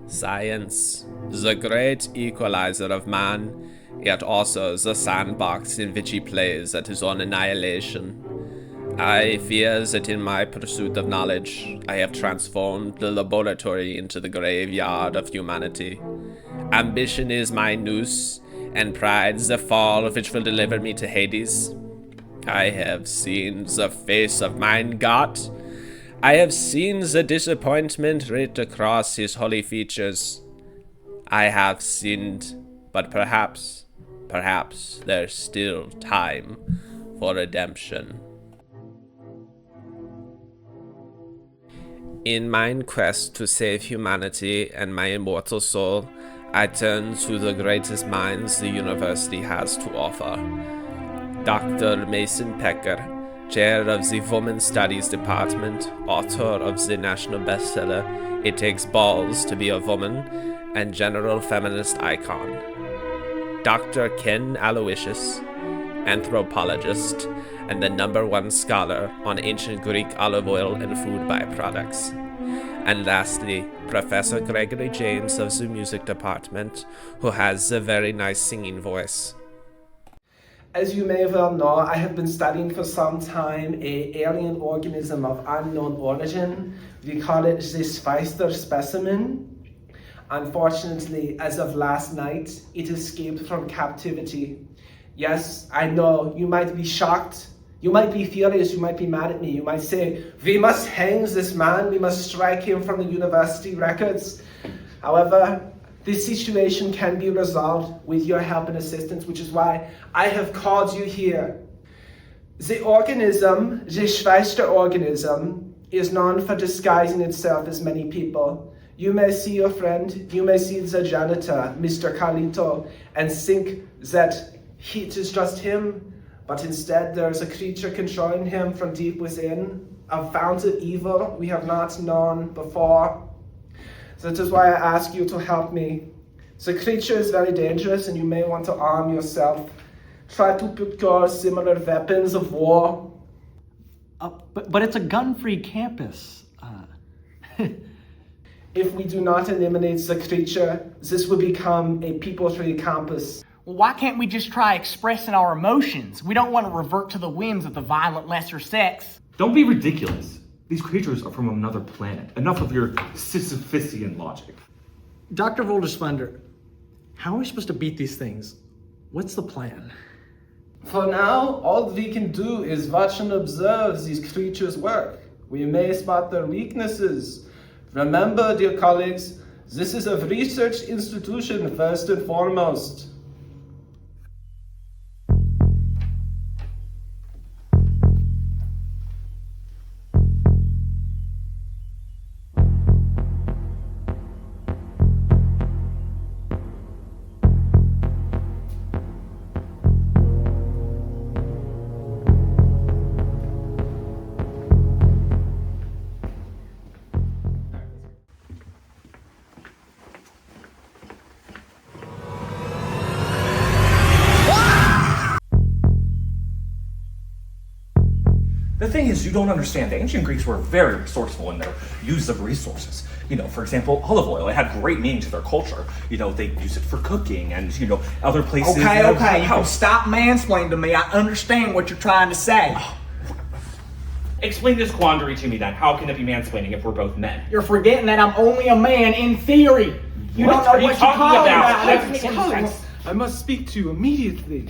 Science, the great equalizer of man, yet also the sandbox in which he plays at his own annihilation. I fear that in my pursuit of knowledge, I have transformed the laboratory into the graveyard of humanity. Ambition is my noose, and pride the fall which will deliver me to Hades. I have seen the face of mein Gott. I have seen the disappointment writ across his holy features. I have sinned, but perhaps there's still time for redemption. In mine quest to save humanity and my immortal soul, I turn to the greatest minds the university has to offer. Dr. Mason Pecker, chair of the Women's Studies Department, author of the national bestseller It Takes Balls to Be a Woman, and general feminist icon. Dr. Ken Aloysius, anthropologist, and the #1 scholar on ancient Greek olive oil and food byproducts. And lastly, Professor Gregory James of the music department, who has a very nice singing voice. As you may well know, I have been studying for some time an alien organism of unknown origin. We call it the Specimen. Unfortunately, as of last night, it escaped from captivity. Yes, I know, you might be shocked. You might be furious, you might be mad at me. You might say, we must hang this man, we must strike him from the university records. However, this situation can be resolved with your help and assistance, which is why I have called you here. The organism, the Schweizer organism, is known for disguising itself as many people. You may see your friend, you may see the janitor, Mr. Carlito, and think that it is just him, but instead there is a creature controlling him from deep within, a fount of evil we have not known before. That is why I ask you to help me. The creature is very dangerous and you may want to arm yourself. Try to procure similar weapons of war. But it's a gun-free campus. If we do not eliminate the creature, this will become a people-free campus. Well, why can't we just try expressing our emotions? We don't want to revert to the whims of the violent lesser sex. Don't be ridiculous. These creatures are from another planet. Enough of your Sisyphusian logic. Dr. Volderspender, how are we supposed to beat these things? What's the plan? For now, all we can do is watch and observe these creatures work. We may spot their weaknesses. Remember, dear colleagues, this is a research institution first and foremost. The thing is, you don't understand. The ancient Greeks were very resourceful in their use of resources. For example, olive oil. It had great meaning to their culture. They use it for cooking and, other places. Okay, you can stop mansplaining to me. I understand what you're trying to say. Explain this quandary to me then. How can it be mansplaining if we're both men? You're forgetting that I'm only a man in theory. You don't know what you're talking about. I must speak to you immediately.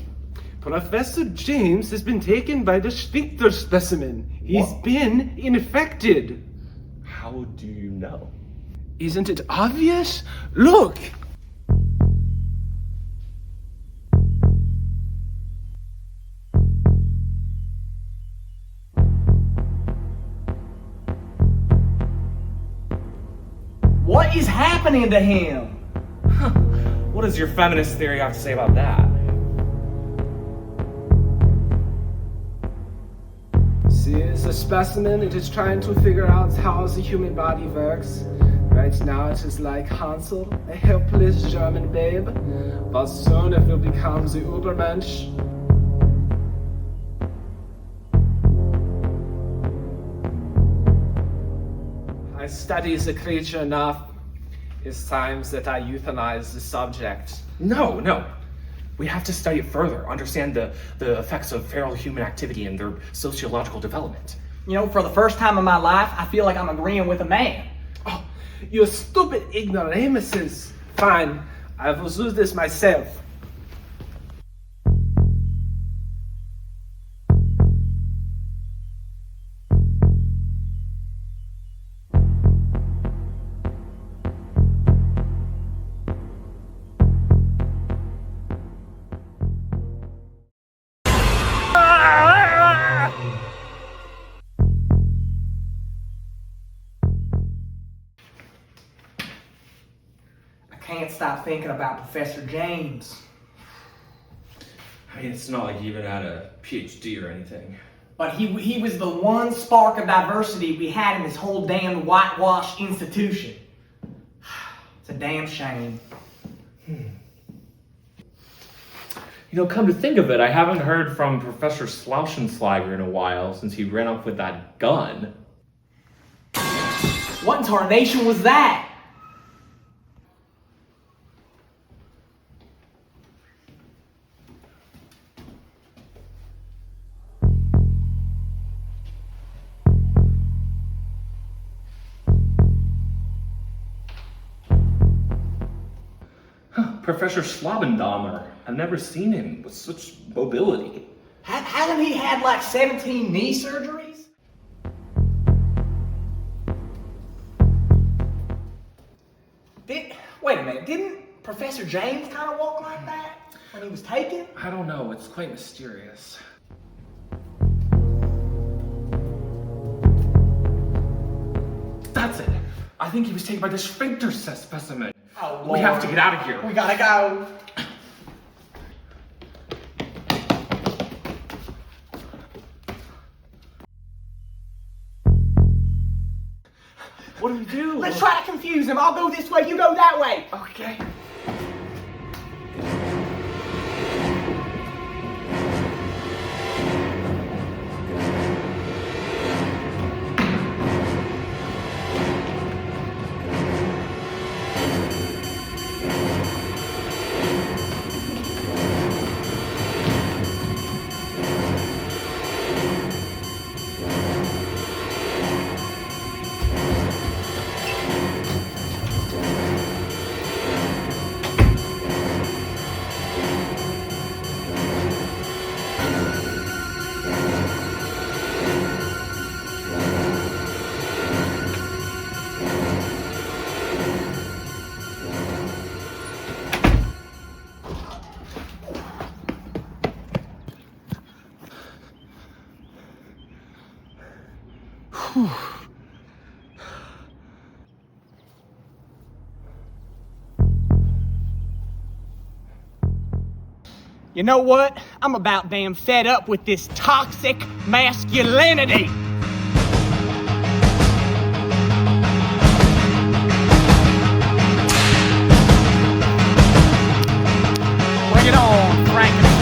Professor James has been taken by the sphincter specimen. He's been infected. How do you know? Isn't it obvious? Look! What is happening to him? What does your feminist theory have to say about that? See, it's a specimen. It is trying to figure out how the human body works. Right now it is like Hansel, a helpless German babe, but soon it will become the Ubermensch. I study the creature enough. It's time that I euthanize the subject. No. We have to study it further, understand the effects of feral human activity and their sociological development. You know, for the first time in my life, I feel like I'm agreeing with a man. Oh, you stupid ignoramuses. Fine, I will do this myself. I can't stop thinking about Professor James. I mean, it's not like he even had a PhD or anything. But he was the one spark of diversity we had in this whole damn whitewashed institution. It's a damn shame. You know, come to think of it, I haven't heard from Professor Slauschenschlager in a while since he ran off with that gun. What in tarnation was that? Professor Schlabendammer. I've never seen him with such mobility. Hasn't he had like 17 knee surgeries? Wait a minute, didn't Professor James kind of walk like that when he was taken? I don't know, it's quite mysterious. That's it. I think he was taken by the sphincter specimen. Oh, we have to get out of here. We gotta go. What do we do? Let's try to confuse him. I'll go this way, you go that way. Okay. You know what? I'm about damn fed up with this toxic masculinity. Bring it on, Frankenstein.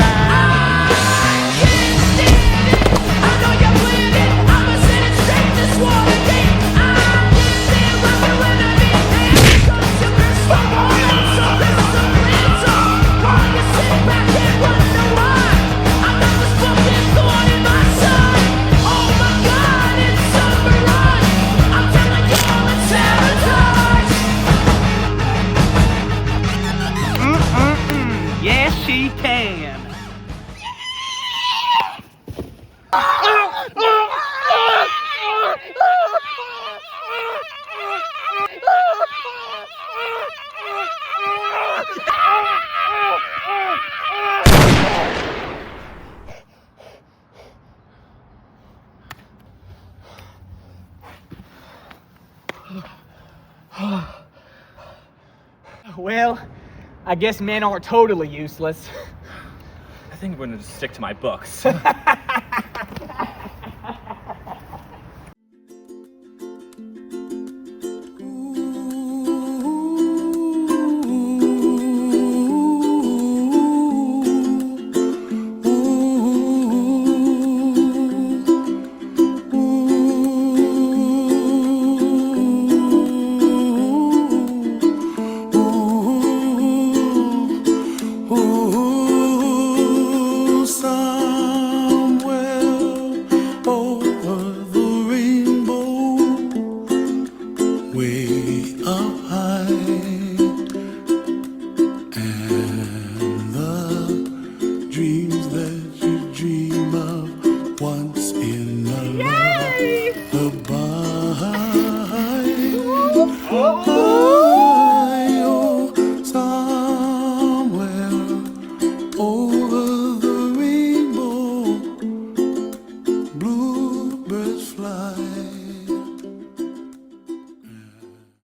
Yes, she can. Well, I guess men aren't totally useless. I think I'm going to stick to my books.